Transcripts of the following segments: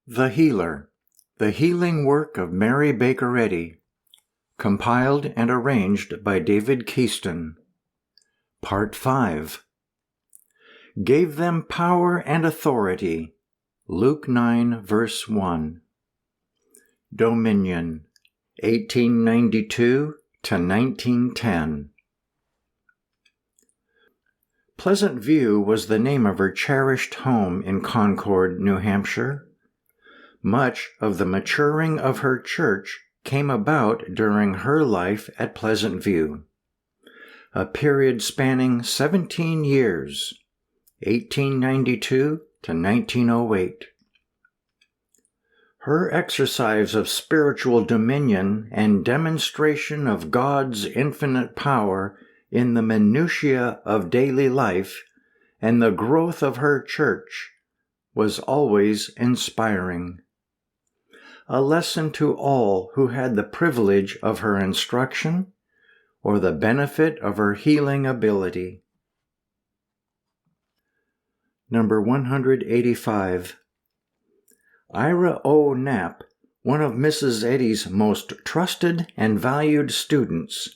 The Healer, The Healing Work of Mary Baker Eddy, compiled and arranged by David Keyston. Part 5. Gave them power and authority. Luke 9, verse 1. Dominion, 1892 to 1910. Pleasant View was the name of her cherished home in Concord, New Hampshire. Much of the maturing of her church came about during her life at Pleasant View, a period spanning 17 years, 1892 to 1908. Her exercise of spiritual dominion and demonstration of God's infinite power in the minutiae of daily life and the growth of her church was always inspiring. A lesson to all who had the privilege of her instruction or the benefit of her healing ability. Number 185. Ira O. Knapp, one of Mrs. Eddy's most trusted and valued students,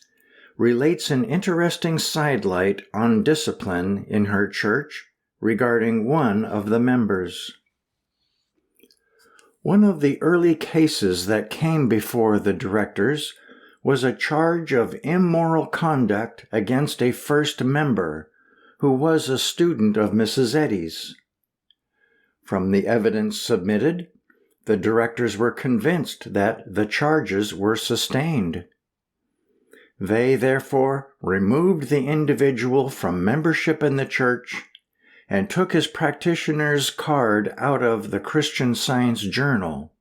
relates an interesting sidelight on discipline in her church regarding one of the members. One of the early cases that came before the directors was a charge of immoral conduct against a first member who was a student of Mrs. Eddy's. From the evidence submitted, the directors were convinced that the charges were sustained. They therefore removed the individual from membership in the church and took his practitioner's card out of the Christian Science Journal,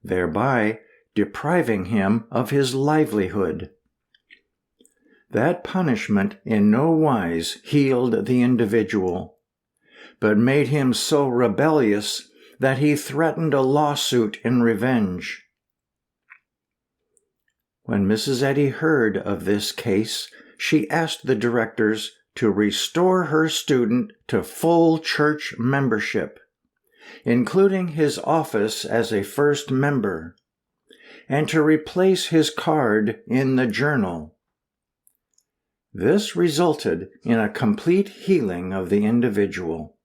thereby depriving him of his livelihood. That punishment in no wise healed the individual, but made him so rebellious that he threatened a lawsuit in revenge. When Mrs. Eddy heard of this case, she asked the directors to restore her student to full church membership, including his office as a first member, and to replace his card in the journal. This resulted in a complete healing of the individual.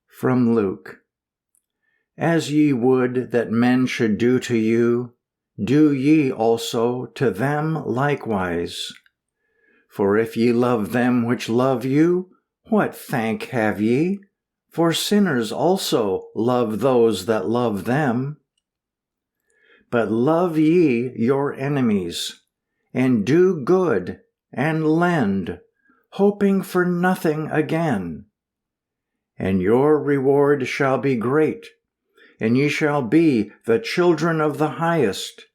From Luke. As ye would that men should do to you, do ye also to them likewise. For if ye love them which love you, what thank have ye? For sinners also love those that love them. But love ye your enemies, and do good, and lend, hoping for nothing again. And your reward shall be great, and ye shall be the children of the highest.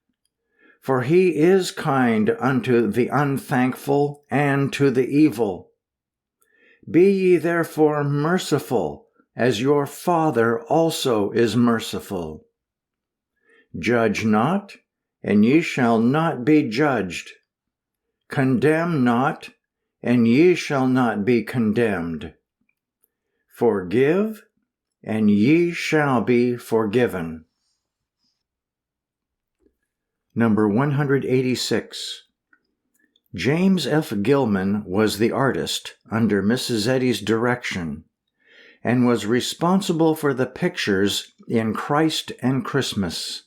For he is kind unto the unthankful and to the evil. Be ye therefore merciful, as your Father also is merciful. Judge not, and ye shall not be judged. Condemn not, and ye shall not be condemned. Forgive, and ye shall be forgiven. Number 186. James F. Gilman was the artist under Mrs. Eddy's direction and was responsible for the pictures in Christ and Christmas.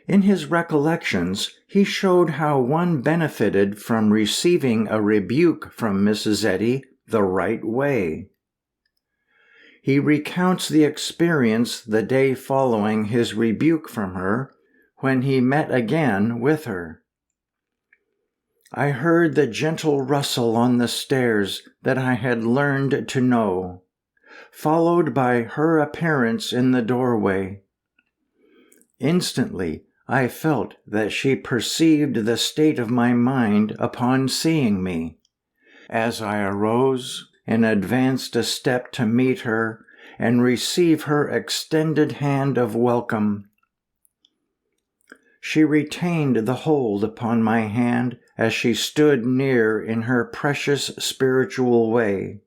In his recollections, he showed how one benefited from receiving a rebuke from Mrs. Eddy the right way. He recounts the experience the day following his rebuke from her when he met again with her. I heard the gentle rustle on the stairs that I had learned to know, followed by her appearance in the doorway. Instantly, I felt that she perceived the state of my mind upon seeing me, as I arose and advanced a step to meet her and receive her extended hand of welcome. She retained the hold upon my hand as she stood near in her precious spiritual way,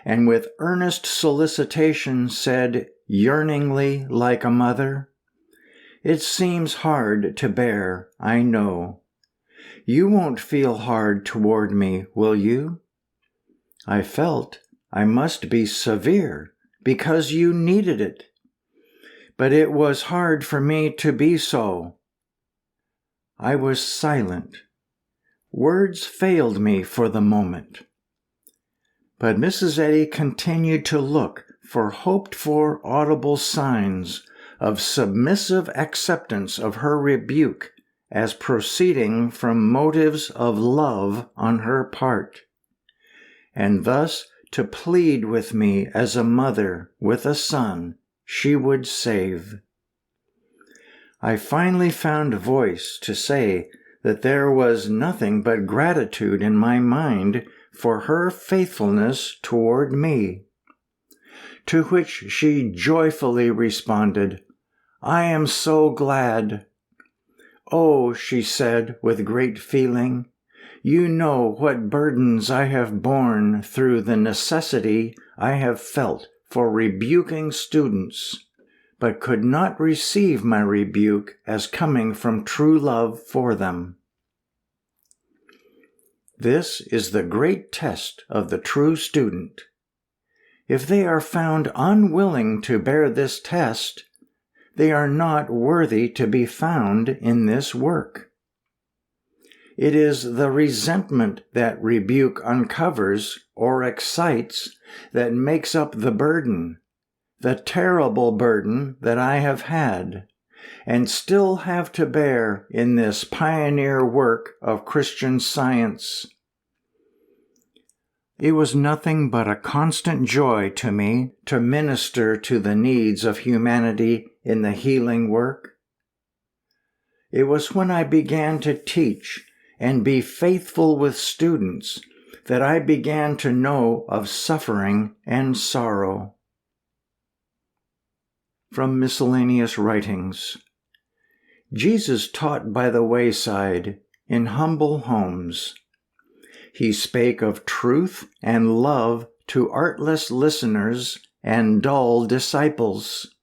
and with earnest solicitation said, yearningly like a mother, "It seems hard to bear, I know. You won't feel hard toward me, will you?" I felt I must be severe because you needed it. But it was hard for me to be so. I was silent. Words failed me for the moment. But Mrs. Eddy continued to look for hoped-for audible signs of submissive acceptance of her rebuke as proceeding from motives of love on her part, and thus to plead with me as a mother with a son she would save. I finally found voice to say that there was nothing but gratitude in my mind for her faithfulness toward me, to which she joyfully responded, "I am so glad." "Oh," she said with great feeling, "you know what burdens I have borne through the necessity I have felt for rebuking students, but could not receive my rebuke as coming from true love for them. This is the great test of the true student. If they are found unwilling to bear this test, they are not worthy to be found in this work. It is the resentment that rebuke uncovers or excites that makes up the burden, the terrible burden that I have had, and still have to bear in this pioneer work of Christian Science. It was nothing but a constant joy to me to minister to the needs of humanity in the healing work. It was when I began to teach and be faithful with students that I began to know of suffering and sorrow. From Miscellaneous Writings. Jesus taught by the wayside, in humble homes. He spake of truth and love to artless listeners and dull disciples.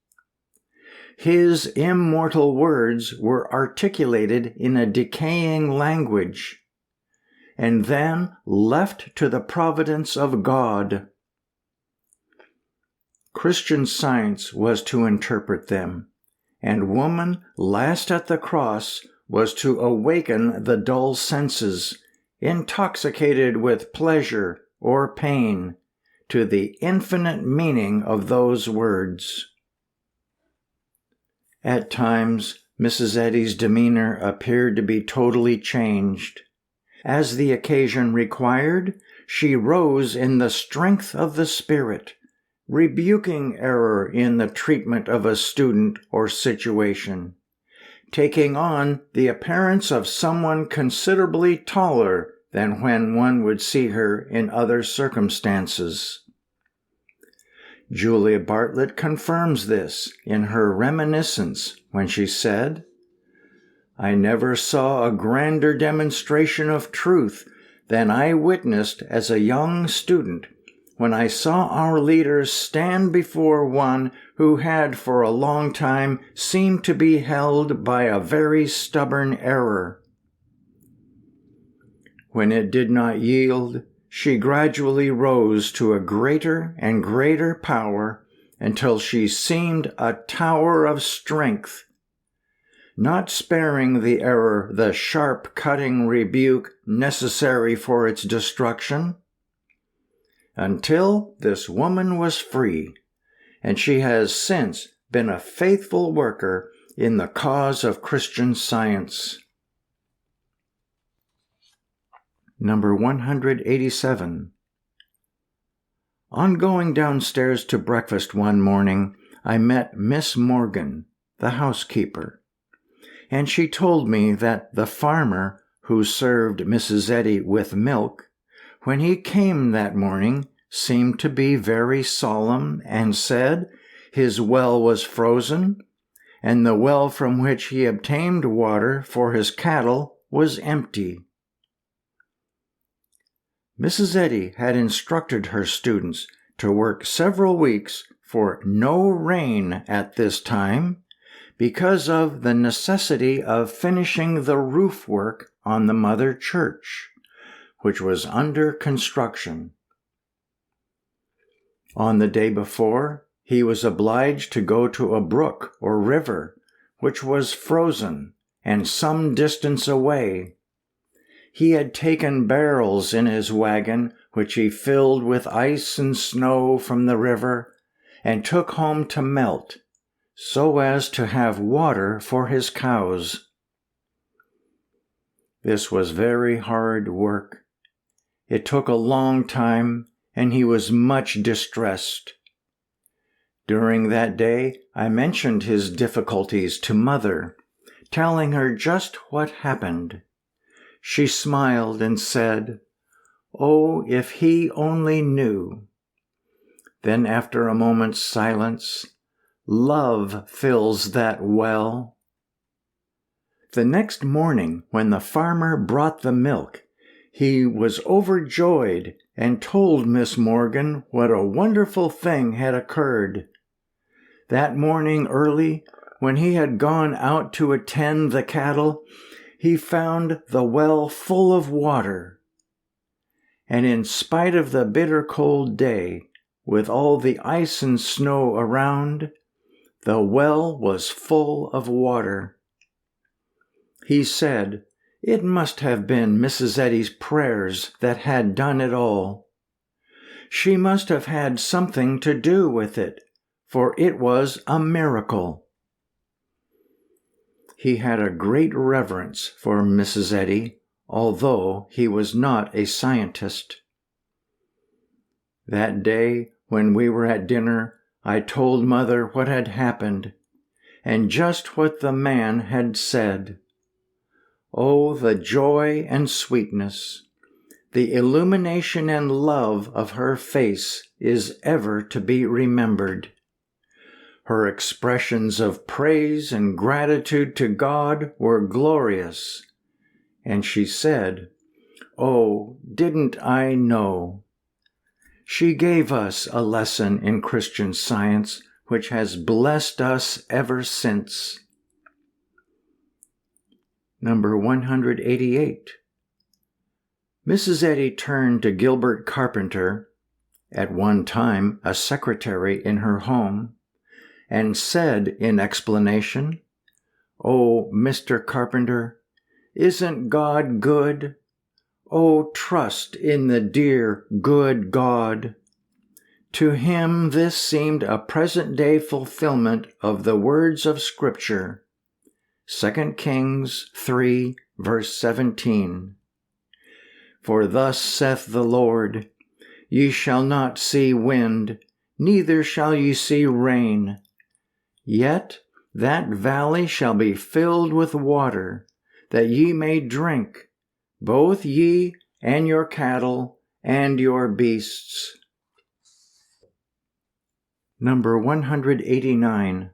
His immortal words were articulated in a decaying language, and then left to the providence of God. Christian Science was to interpret them, and woman, last at the cross, was to awaken the dull senses, intoxicated with pleasure or pain, to the infinite meaning of those words. At times, Mrs. Eddy's demeanor appeared to be totally changed. As the occasion required, she rose in the strength of the Spirit, rebuking error in the treatment of a student or situation, taking on the appearance of someone considerably taller than when one would see her in other circumstances. Julia Bartlett confirms this in her reminiscence when she said, "I never saw a grander demonstration of truth than I witnessed as a young student when I saw our leaders stand before one who had for a long time seemed to be held by a very stubborn error. When it did not yield, she gradually rose to a greater and greater power until she seemed a tower of strength, not sparing the error the sharp cutting rebuke necessary for its destruction, until this woman was free, and she has since been a faithful worker in the cause of Christian Science." Number 187. On going downstairs to breakfast one morning, I met Miss Morgan, the housekeeper, and she told me that the farmer who served Mrs. Eddy with milk, when he came that morning, seemed to be very solemn and said his well was frozen, and the well from which he obtained water for his cattle was empty. Mrs. Eddy had instructed her students to work several weeks for no rain at this time because of the necessity of finishing the roof work on the mother church, which was under construction. On the day before, he was obliged to go to a brook or river, which was frozen and some distance away. He had taken barrels in his wagon, which he filled with ice and snow from the river, and took home to melt, so as to have water for his cows. This was very hard work. It took a long time, and he was much distressed. During that day, I mentioned his difficulties to Mother, telling her just what happened. She smiled and said, "Oh, if he only knew." Then, after a moment's silence, "Love fills that well." The next morning, when the farmer brought the milk, he was overjoyed and told Miss Morgan what a wonderful thing had occurred. That morning early, when he had gone out to attend the cattle, he found the well full of water. And in spite of the bitter cold day, with all the ice and snow around, the well was full of water. He said, it must have been Mrs. Eddy's prayers that had done it all. She must have had something to do with it, for it was a miracle. He had a great reverence for Mrs. Eddy, although he was not a scientist. That day, when we were at dinner, I told Mother what had happened, and just what the man had said. Oh, the joy and sweetness, the illumination and love of her face is ever to be remembered. Her expressions of praise and gratitude to God were glorious, and she said, "Oh, didn't I know?" She gave us a lesson in Christian Science which has blessed us ever since. Number 188. Mrs. Eddy turned to Gilbert Carpenter, at one time a secretary in her home, and said in explanation, "Oh, Mr. Carpenter, isn't God good? Oh, trust in the dear, good God." To him this seemed a present-day fulfillment of the words of Scripture, 2 Kings 3, verse 17. For thus saith the Lord, Ye shall not see wind, neither shall ye see rain. Yet that valley shall be filled with water, that ye may drink, both ye and your cattle and your beasts. Number 189.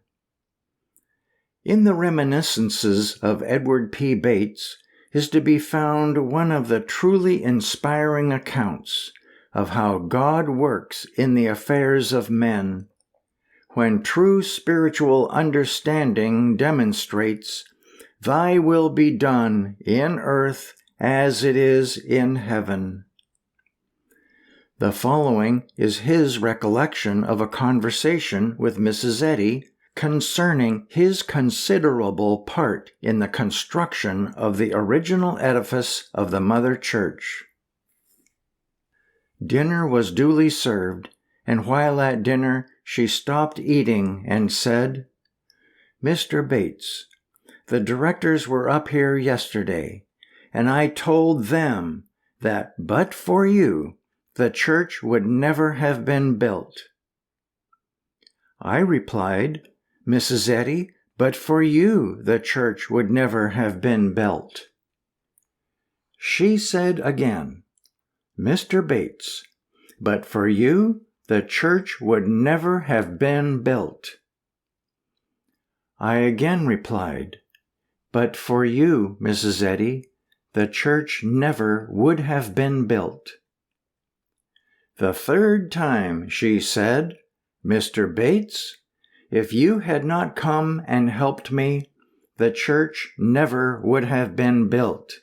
In the Reminiscences of Edward P. Bates is to be found one of the truly inspiring accounts of how God works in the affairs of men, when true spiritual understanding demonstrates, "Thy will be done in earth as it is in heaven." The following is his recollection of a conversation with Mrs. Eddy concerning his considerable part in the construction of the original edifice of the Mother Church. Dinner was duly served, and while at dinner she stopped eating and said, "Mr. Bates, the directors were up here yesterday, and I told them that but for you, the church would never have been built." I replied, "Mrs. Eddy, but for you, the church would never have been built." She said again, "Mr. Bates, but for you, the church would never have been built." I again replied, "But for you, Mrs. Eddy, the church never would have been built." The third time she said, "Mr. Bates, if you had not come and helped me, the church never would have been built."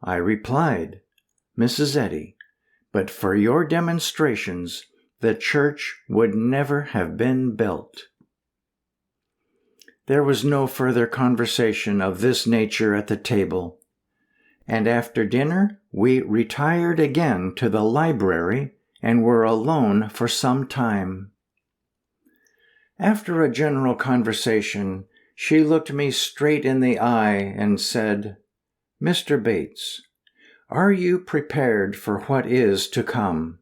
I replied, "Mrs. Eddy, but for your demonstrations, the church would never have been built." There was no further conversation of this nature at the table, and after dinner we retired again to the library and were alone for some time. After a general conversation, she looked me straight in the eye and said, "Mr. Bates, are you prepared for what is to come?"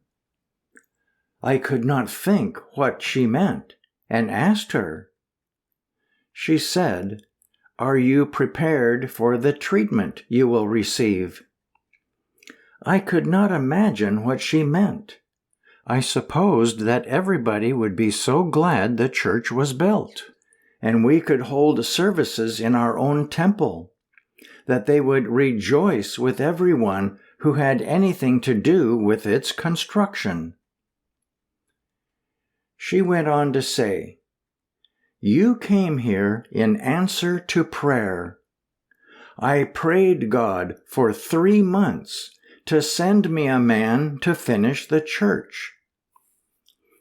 I could not think what she meant, and asked her. She said, "Are you prepared for the treatment you will receive?" I could not imagine what she meant. I supposed that everybody would be so glad the church was built, and we could hold services in our own temple, that they would rejoice with everyone who had anything to do with its construction. She went on to say, "You came here in answer to prayer. I prayed God for 3 months to send me a man to finish the church.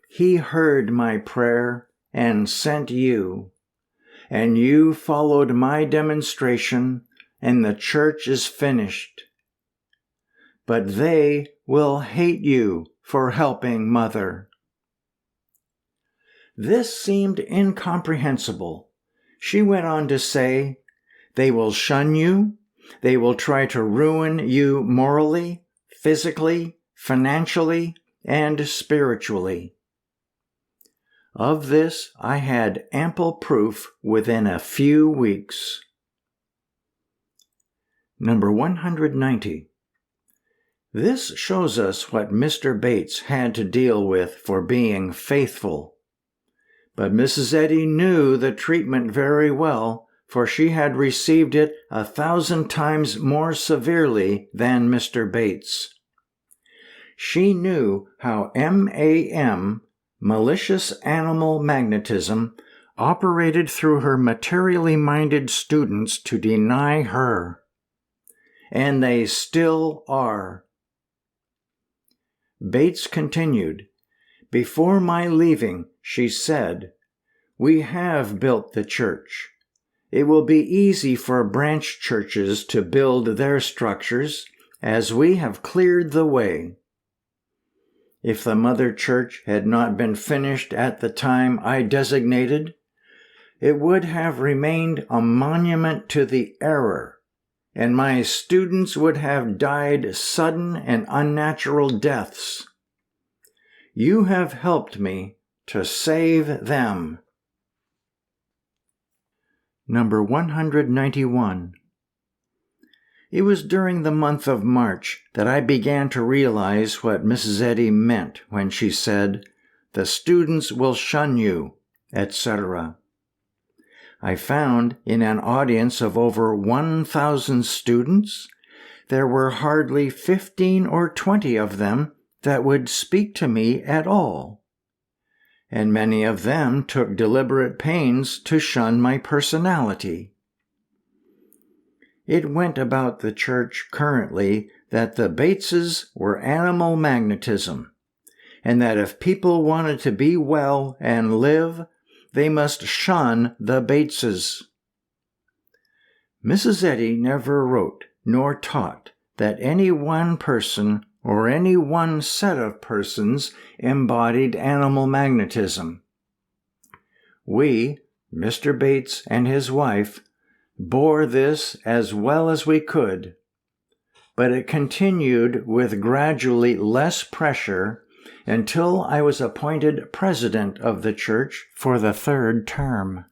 He heard my prayer and sent you, and you followed my demonstration, and the church is finished. But they will hate you for helping Mother." This seemed incomprehensible. She went on to say, "They will shun you. They will try to ruin you morally, physically, financially, and spiritually." Of this I had ample proof within a few weeks. Number 190. This shows us what Mr. Bates had to deal with for being faithful. But Mrs. Eddy knew the treatment very well, for she had received it 1,000 times more severely than Mr. Bates. She knew how MAM, malicious animal magnetism, operated through her materially minded students to deny her. And they still are. Bates continued, "Before my leaving, she said, 'We have built the church. It will be easy for branch churches to build their structures, as we have cleared the way.' If the mother church had not been finished at the time I designated, it would have remained a monument to the error, and my students would have died sudden and unnatural deaths. You have helped me to save them." Number 191. It was during the month of March that I began to realize what Mrs. Eddy meant when she said, "The students will shun you," etc. I found in an audience of over 1,000 students, there were hardly 15 or 20 of them that would speak to me at all, and many of them took deliberate pains to shun my personality. It went about the church currently that the Bateses were animal magnetism, and that if people wanted to be well and live, they must shun the Bateses. Mrs. Eddy never wrote nor taught that any one person or any one set of persons embodied animal magnetism. We, Mr. Bates and his wife, bore this as well as we could, but it continued with gradually less pressure until I was appointed president of the church for the 3rd term,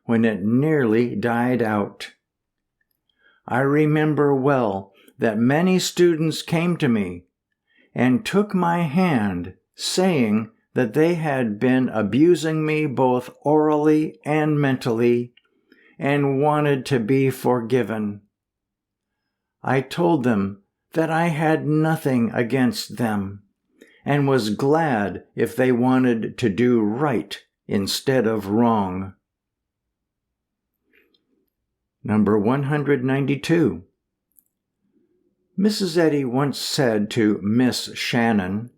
when it nearly died out. I remember well that many students came to me and took my hand, saying that they had been abusing me both orally and mentally, and wanted to be forgiven. I told them that I had nothing against them, and was glad if they wanted to do right instead of wrong. Number 192. Mrs. Eddy once said to Miss Shannon,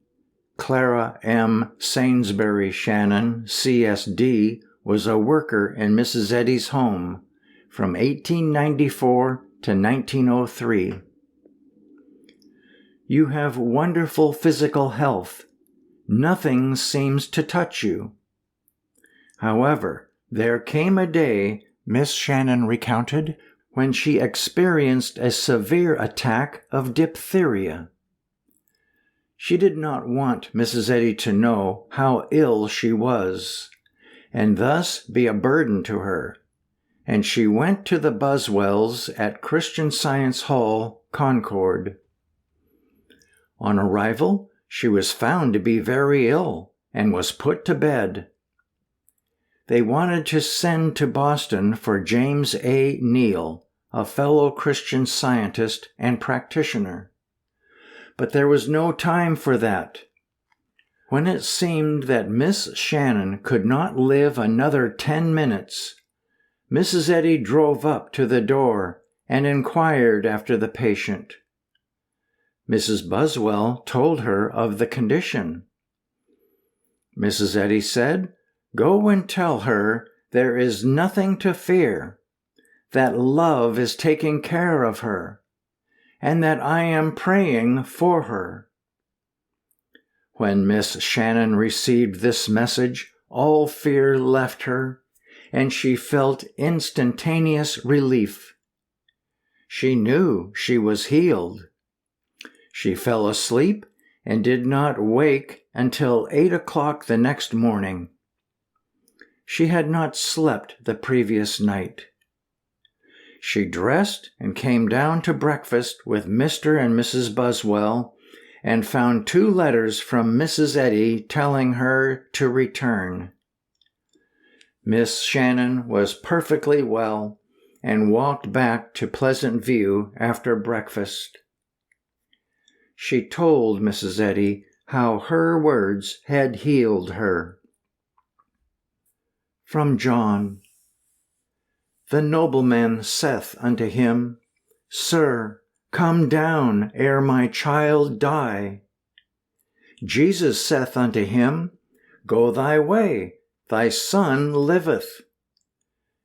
Clara M. Sainsbury Shannon, C.S.D., was a worker in Mrs. Eddy's home from 1894 to 1903. You have wonderful physical health. Nothing seems to touch you. However, there came a day, Miss Shannon recounted, when she experienced a severe attack of diphtheria. She did not want Mrs. Eddy to know how ill she was, and thus be a burden to her, and she went to the Buswells at Christian Science Hall, Concord. On arrival, she was found to be very ill and was put to bed. They wanted to send to Boston for James A. Neal, a fellow Christian Scientist and practitioner. But there was no time for that. When it seemed that Miss Shannon could not live another 10 minutes, Mrs. Eddy drove up to the door and inquired after the patient. Mrs. Buswell told her of the condition. Mrs. Eddy said, "Go and tell her there is nothing to fear, that love is taking care of her, and that I am praying for her." When Miss Shannon received this message, all fear left her, and she felt instantaneous relief. She knew she was healed. She fell asleep and did not wake until 8 o'clock the next morning. She had not slept the previous night. She dressed and came down to breakfast with Mr. and Mrs. Buswell and found 2 letters from Mrs. Eddy telling her to return. Miss Shannon was perfectly well and walked back to Pleasant View after breakfast. She told Mrs. Eddy how her words had healed her. From John. The nobleman saith unto him, Sir, come down ere my child die. Jesus saith unto him, Go thy way, thy son liveth.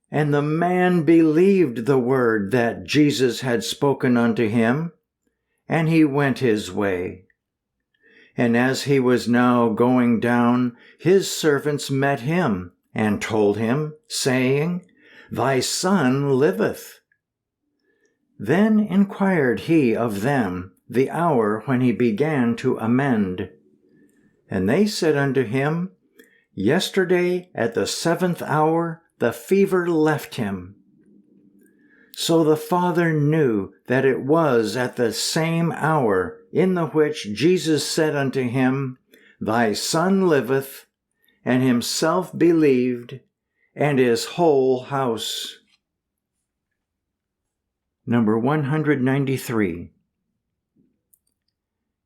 And the man believed the word that Jesus had spoken unto him, and he went his way. And as he was now going down, his servants met him, and told him, saying, Thy son liveth. Then inquired he of them the hour when he began to amend. And they said unto him, Yesterday at the 7th hour the fever left him. So the father knew that it was at the same hour in the which Jesus said unto him, Thy son liveth, and himself believed, and his whole house. Number 193.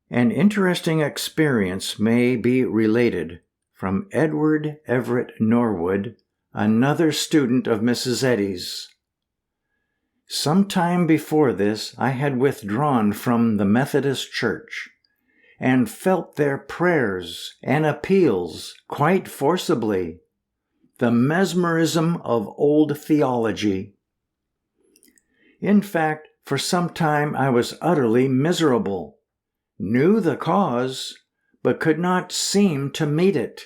An interesting experience may be related from Edward Everett Norwood, another student of Mrs. Eddy's. Some time before this, I had withdrawn from the Methodist Church and felt their prayers and appeals quite forcibly, the mesmerism of old theology. In fact, for some time I was utterly miserable, knew the cause, but could not seem to meet it.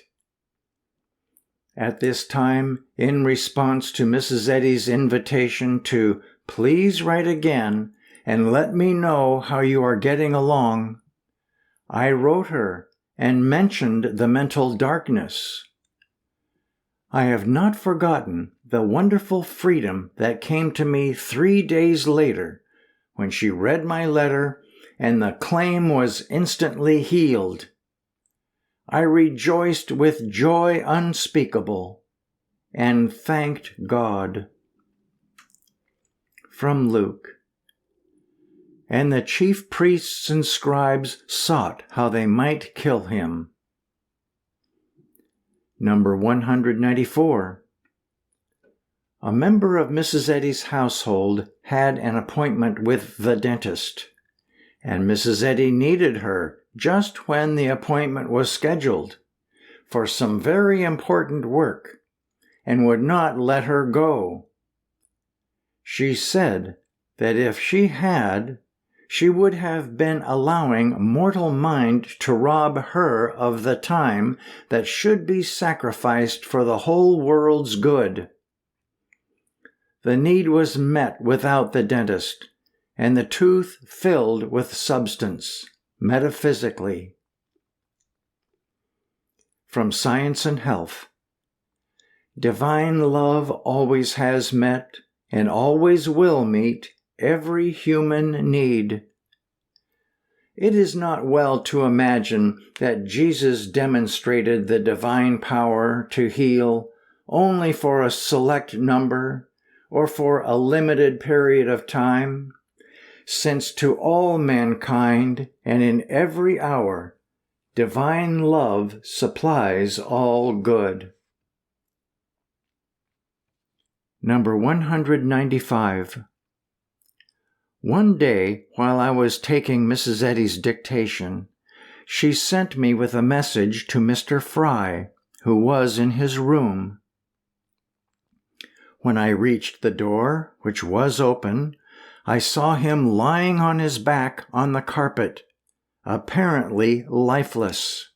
At this time, in response to Mrs. Eddy's invitation to please write again and let me know how you are getting along, I wrote her and mentioned the mental darkness. I have not forgotten the wonderful freedom that came to me 3 days later when she read my letter and the claim was instantly healed. I rejoiced with joy unspeakable and thanked God. From Luke. and the chief priests and scribes sought how they might kill him. Number 194. A member of Mrs. Eddy's household had an appointment with the dentist, and Mrs. Eddy needed her just when the appointment was scheduled for some very important work, and would not let her go. She said that if she had, she would have been allowing mortal mind to rob her of the time that should be sacrificed for the whole world's good. The need was met without the dentist, and the tooth filled with substance, metaphysically. From Science and Health. Divine love always has met, and always will meet, every human need. It is not well to imagine that Jesus demonstrated the divine power to heal only for a select number or for a limited period of time, since to all mankind and in every hour, divine love supplies all good. Number 195. One day, while I was taking Mrs. Eddy's dictation, she sent me with a message to Mr. Fry, who was in his room. When I reached the door, which was open, I saw him lying on his back on the carpet, apparently lifeless.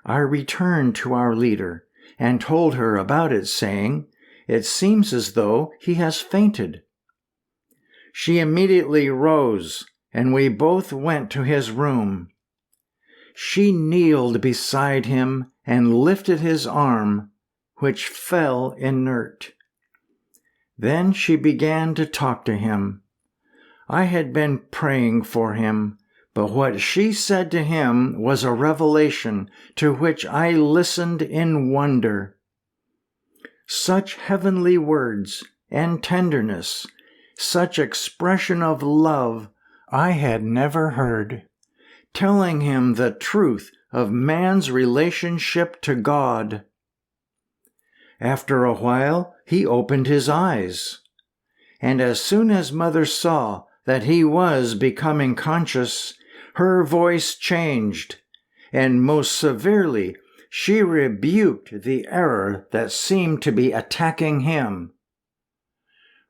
I returned to our leader and told her about it, saying, "It seems as though he has fainted." She immediately rose, and we both went to his room. She kneeled beside him and lifted his arm, which fell inert. Then she began to talk to him. I had been praying for him, but what she said to him was a revelation to which I listened in wonder. Such heavenly words and tenderness, such expression of love I had never heard, telling him the truth of man's relationship to God. After a while, he opened his eyes, and as soon as Mother saw that he was becoming conscious, her voice changed, and most severely she rebuked the error that seemed to be attacking him.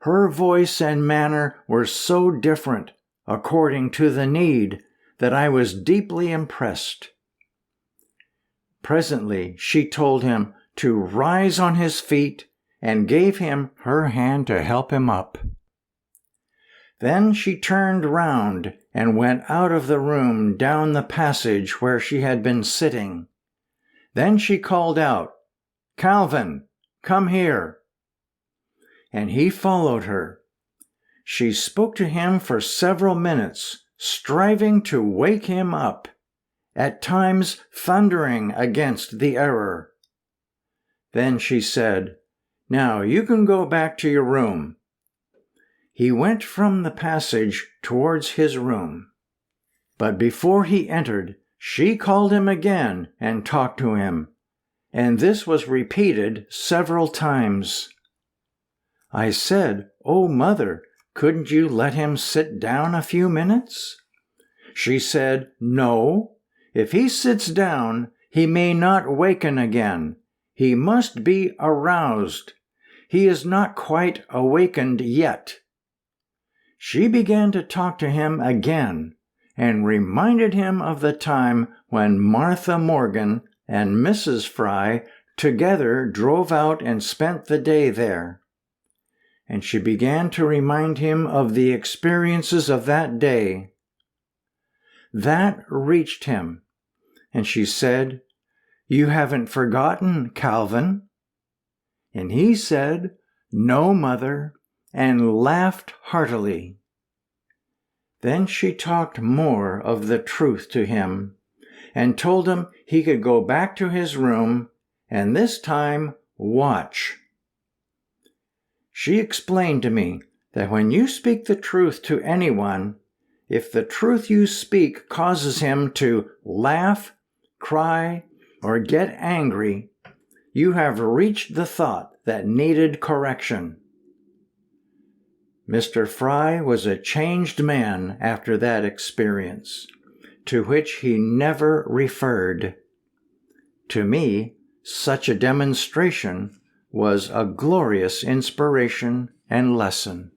Her voice and manner were so different, according to the need, that I was deeply impressed. Presently she told him to rise on his feet and gave him her hand to help him up. Then she turned round and went out of the room down the passage where she had been sitting. Then she called out, "Calvin, come here." And he followed her. She spoke to him for several minutes, striving to wake him up, at times thundering against the error. Then she said, "Now you can go back to your room." He went from the passage towards his room. But before he entered, she called him again and talked to him, and this was repeated several times. I said, "Oh, Mother, couldn't you let him sit down a few minutes?" She said, "No, if he sits down, he may not waken again. He must be aroused. He is not quite awakened yet." She began to talk to him again, and reminded him of the time when Martha Morgan and Mrs. Fry together drove out and spent the day there. And she began to remind him of the experiences of that day. That reached him, and she said, "You haven't forgotten, Calvin?" And he said, "No, Mother," and laughed heartily. Then she talked more of the truth to him, and told him he could go back to his room, and this time watch. She explained to me that when you speak the truth to anyone, If the truth you speak causes him to laugh, cry, or get angry, you have reached the thought that needed correction. Mr. Fry was a changed man after that experience, to which he never referred. To me, such a demonstration was a glorious inspiration and lesson.